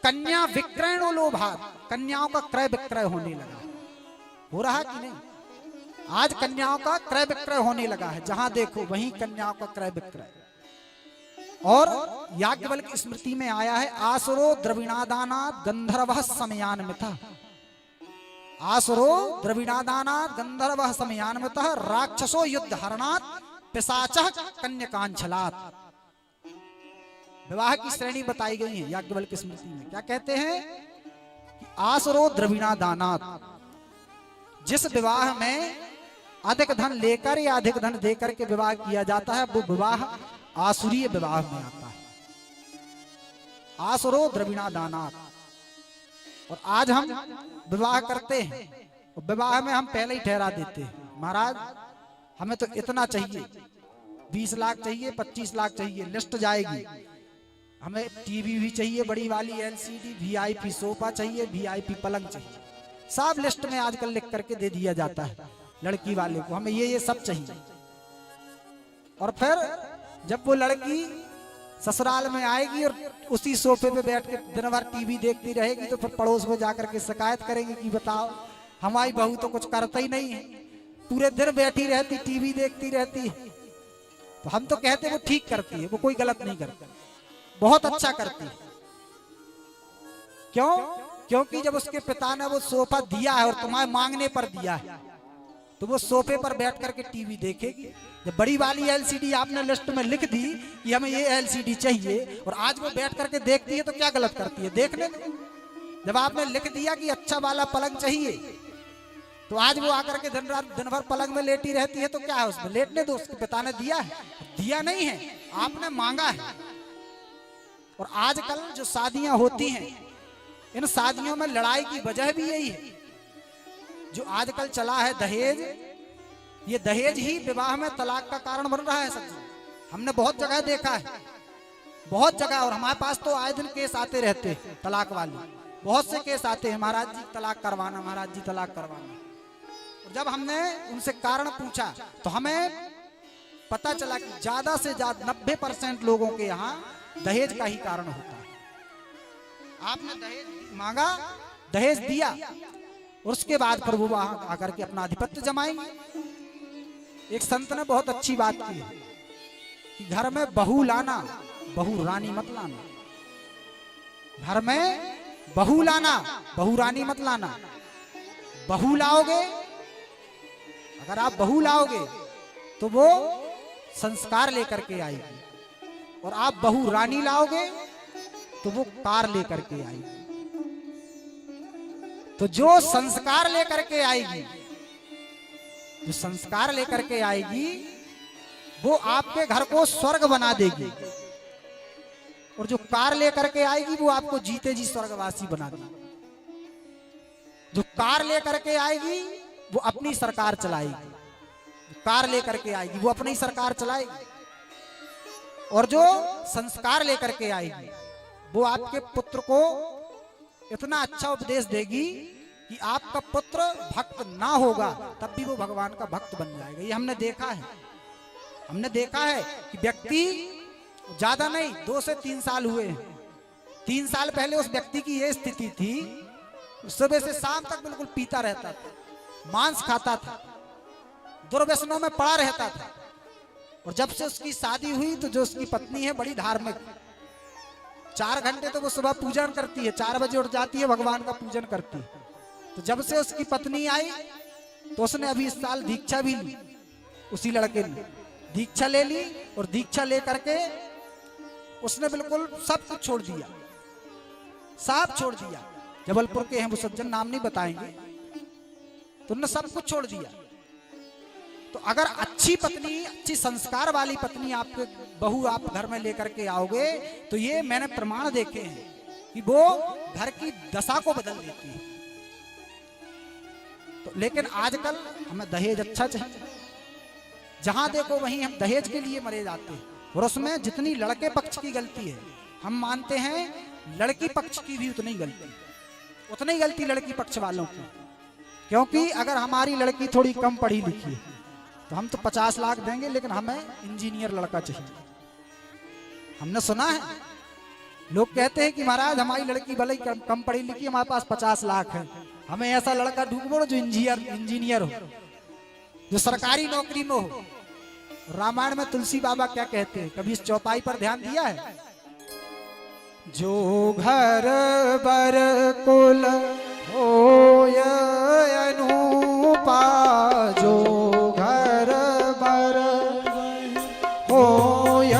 कन्या विक्रयणो लोभात, कन्याओं का क्रय विक्रय होने लगा। हो रहा कि नहीं? आज कन्याओं का क्रय विक्रय होने लगा है, जहां देखो वहीं कन्याओं का क्रय विक्रय। और याज्ञवल्क्य की स्मृति में आया है, आसुरो द्रविणादानात् गंधर्वः समयान्वितः, आसुरो द्रविणादानात् गंधर्वः समयान्वितः, राक्षसो युद्ध हरणात् पिशाचः कन्यकांछलात्। विवाह की श्रेणी बताई गई है याज्ञवल्क्य की स्मृति में। क्या कहते हैं कि आसुरो द्रविणादानात्, जिस विवाह में अधिक धन लेकर या अधिक धन देकर के विवाह किया जाता है, वो विवाह आसुरीय विवाह में आता है। आसुरो द्रविणादानात्। और आज हम विवाह करते हैं, और विवाह में हम पहले ही ठहरा देते हैं, महाराज हमें तो इतना चाहिए, 20 लाख चाहिए, 25 लाख चाहिए, लिस्ट जाएगी। हमें टीवी भी चाहिए बड़ी वाली एलसीडी, वीआईपी सोफा चाहिए, वीआईपी पलंग चाहिए, सब लिस्ट में आजकल लिख करके दे दिया जाता है लड़की वाले को, हमें ये सब चाहिए। और फिर जब वो लड़की ससुराल में आएगी और उसी सोफे पे बैठ के दिन भर टीवी देखती रहेगी, तो फिर पड़ोस में जाकर के शिकायत करेंगे कि बताओ हमारी बहू तो कुछ करता ही नहीं है, पूरे दिन बैठी रहती टीवी देखती रहती है। तो हम तो कहते वो ठीक करती है, वो कोई गलत नहीं करती, बहुत अच्छा करती है। क्यों? क्योंकि जब उसके पिता ने वो सोफा दिया है और तुम्हारे मांगने पर दिया है, तो वो सोफे पर बैठ करके टीवी देखेगी। जब बड़ी वाली एलसीडी आपने लिस्ट में लिख दी कि हमें ये एलसीडी चाहिए, और आज वो बैठ करके देखती है, तो क्या गलत करती है? देखने दो। जब आपने लिख दिया कि अच्छा वाला पलंग चाहिए, तो आज वो आकर के दिन भर पलंग में लेटी रहती है, तो क्या है उसमें? लेटने दो, उसके पिता ने दिया है, दिया नहीं है, आपने मांगा है। और आजकल जो शादियां होती हैं, इन शादियों में लड़ाई की वजह भी यही है। जो आजकल चला है दहेज, ये दहेज ही विवाह में तलाक का कारण बन रहा है। सच हमने बहुत जगह देखा है, बहुत जगह, और हमारे पास तो आए दिन केस आते रहते हैं तलाक वाले, बहुत से केस आते हैं, महाराज जी तलाक करवाना, महाराज जी तलाक करवाना। और जब हमने उनसे कारण पूछा, तो हमें पता चला कि ज्यादा से ज्यादा 90% लोगों के यहाँ दहेज का ही कारण होता है। आपने दहेज मांगा, दहेज दिया, और उसके बाद फिर वो वहां आकर के अपना आधिपत्य जमाएंगे। एक संत ने बहुत अच्छी बात की है कि घर में बहू लाना, बहू रानी मत लाना। घर में बहू लाना, बहू रानी मत लाना। बहू लाओगे, अगर आप बहू लाओगे तो वो संस्कार लेकर के आएगी, और आप बहू रानी लाओगे तो वो कार लेकर के आएगी। तो जो संस्कार लेकर के आएगी, जो संस्कार लेकर के आएगी, वो आपके घर को स्वर्ग बना देगी, और जो कार लेकर के आएगी वो आपको जीते जी स्वर्गवासी बना देगी। जो कार लेकर के आएगी वो अपनी सरकार चलाएगी, कार लेकर के आएगी वो अपनी सरकार चलाएगी। और जो संस्कार लेकर के आएगी वो आपके पुत्र को इतना अच्छा उपदेश देगी कि आपका पुत्र भक्त ना होगा तब भी वो भगवान का भक्त बन जाएगा। ये हमने देखा है, हमने देखा है कि व्यक्ति ज्यादा नहीं 2 से 3 साल हुए, 3 साल पहले उस व्यक्ति की ये स्थिति थी, सुबह से शाम तक बिल्कुल पीता रहता था, मांस खाता था, दुर्व्यसनों में पड़ा रहता था। और जब से उसकी शादी हुई तो जो उसकी पत्नी है बड़ी धार्मिक, 4 घंटे तो वो सुबह पूजन करती है, 4 बजे उठ जाती है, भगवान का पूजन करती है। तो जब से उसकी पत्नी आई तो उसने अभी इस साल दीक्षा भी ली, उसी लड़के ने दीक्षा ले ली, और दीक्षा लेकर के उसने बिल्कुल सब कुछ छोड़ दिया, सब छोड़ दिया। जबलपुर के हैं वो सज्जन, नाम नहीं बताएंगे, तो उन्होंने सब कुछ छोड़ दिया। तो अगर अच्छी पत्नी, अच्छी संस्कार वाली पत्नी आपके बहू आप घर में लेकर के आओगे, तो ये मैंने प्रमाण देखे हैं कि वो घर की दशा को बदल देती है। तो लेकिन आजकल हमें दहेज अच्छा चाहिए, जहां देखो वहीं हम दहेज के लिए मरे जाते हैं। और उसमें जितनी लड़के पक्ष की गलती है, हम मानते हैं लड़की पक्ष की भी उतनी गलती लड़की पक्ष वालों की। क्योंकि अगर हमारी लड़की थोड़ी कम पढ़ी लिखी है तो हम तो 50 लाख देंगे, लेकिन हमें इंजीनियर लड़का चाहिए। हमने सुना है लोग कहते हैं कि महाराज हमारी लड़की भले ही कम पढ़ी लिखी, हमारे पास 50 लाख है, हमें ऐसा लड़का ढूंढो जो इंजीनियर हो, जो सरकारी नौकरी में हो। रामायण में तुलसी बाबा क्या कहते हैं, कभी इस चौपाई पर ध्यान दिया है? जो घर बर कुल होय अनूपा, जो घर बर होय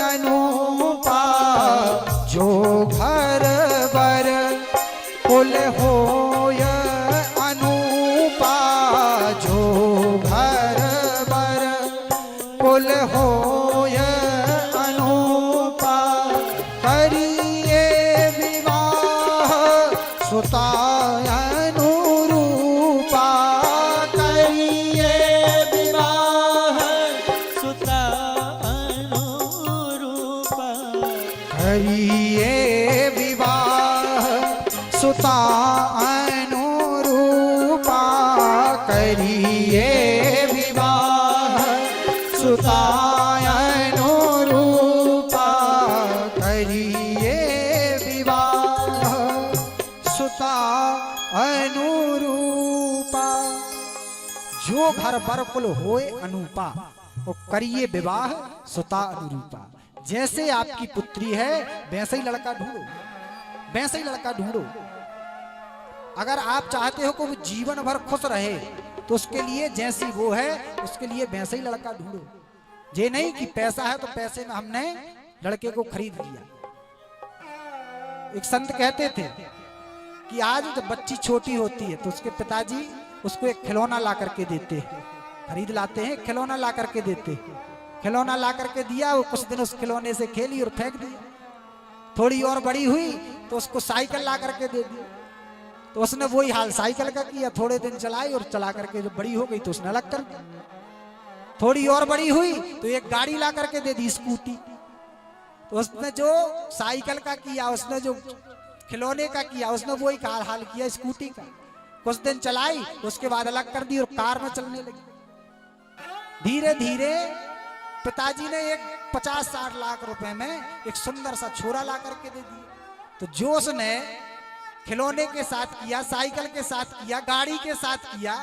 अनूपा, जो घर बर कुल होय अनूपा, जो घर बर कुल होय अनूपा, करिए विवाह सुता अनुरूपा, करिए विवाह सुता अनुरूपा, करिए विवाह सुता अनुरूपा, करिए विवाह सुता अनुरूपा, करिए विवाह सुता अनुरूपा। जो घर बर कुल होए अनूपा, वो करिए विवाह सुता अनुरूपा। जैसे आपकी पुत्री है वैसे ही लड़का ढूंढो, वैसे ही लड़का ढूंढो। अगर आप चाहते हो कि वो जीवन भर खुश रहे तो उसके लिए जैसी वो है उसके लिए वैसे ही लड़का ढूंढो। ये नहीं कि पैसा है तो पैसे में हमने लड़के को खरीद लिया। एक संत कहते थे कि आज जब बच्ची छोटी होती है तो उसके पिताजी उसको एक खिलौना ला करके देते हैं, खरीद लाते हैं, खिलौना ला करके देते हैं। खिलौना ला करके दिया, वो कुछ दिन उस खिलौने से खेली और फेंक दिया। थोड़ी और बड़ी हुई तो उसको साइकिल ला करके दे दी, तो उसने वही हाल साइकिल का किया। थोड़े दिन चलाई और चला करके जब बड़ी हो गई तो उसने अलग कर दी। थोड़ी और बड़ी हुई तो एक गाड़ी ला करके दे दी, स्कूटी। तो उसने जो साइकिल का किया, उसने जो खिलौने का किया, उसने वही हाल किया स्कूटी का। कुछ दिन चलाई उसके बाद अलग कर दी और कार में चलने लगी। धीरे धीरे पिताजी ने एक 50-60 लाख रुपए में एक सुंदर सा छोरा ला करके दे दिया। तो जो उसने खिलौने के साथ किया, साइकिल के साथ किया, गाड़ी के साथ किया,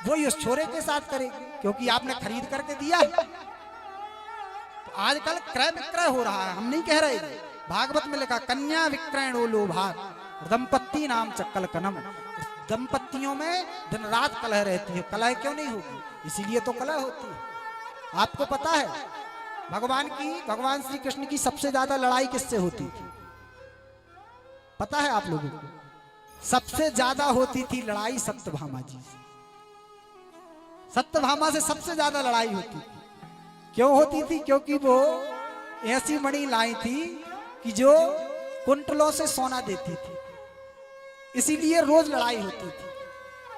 वही उस छोरे के साथ करेगी, क्योंकि आपने खरीद करके दिया। तो आजकल क्रय विक्रय हो रहा है, हम नहीं कह रहे। भागवत में लिखा कन्या विक्रयणो लोभात दंपत्ति नाम चक्कल कनम। दंपत्तियों में दिन रात कलह रहती है। कलह क्यों नहीं होगी? इसीलिए तो कलह होती है। आपको पता है भगवान श्री कृष्ण की सबसे ज्यादा लड़ाई किससे होती थी? पता है आप लोगों को? सबसे ज्यादा होती थी लड़ाई सत्यभामा जी से। सत्यभामा से सबसे ज्यादा लड़ाई होती थी। क्यों होती थी? क्योंकि वो ऐसी मणि लाई थी कि जो कुंटलों से सोना देती थी, इसीलिए रोज लड़ाई होती थी।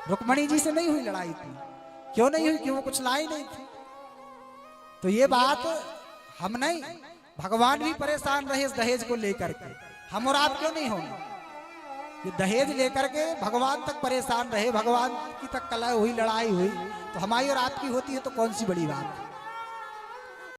रुक्मणी जी से नहीं हुई लड़ाई थी। क्यों नहीं हुई? क्यों वो कुछ लाई नहीं थी। तो ये बात हम नहीं, भगवान भी परेशान रहे इस दहेज को लेकर के। हम और आप क्यों नहीं होंगे? ये दहेज लेकर के भगवान तक परेशान रहे, भगवान की तक कलह हुई, लड़ाई हुई, तो हमारी और आपकी होती है तो कौन सी बड़ी बात है।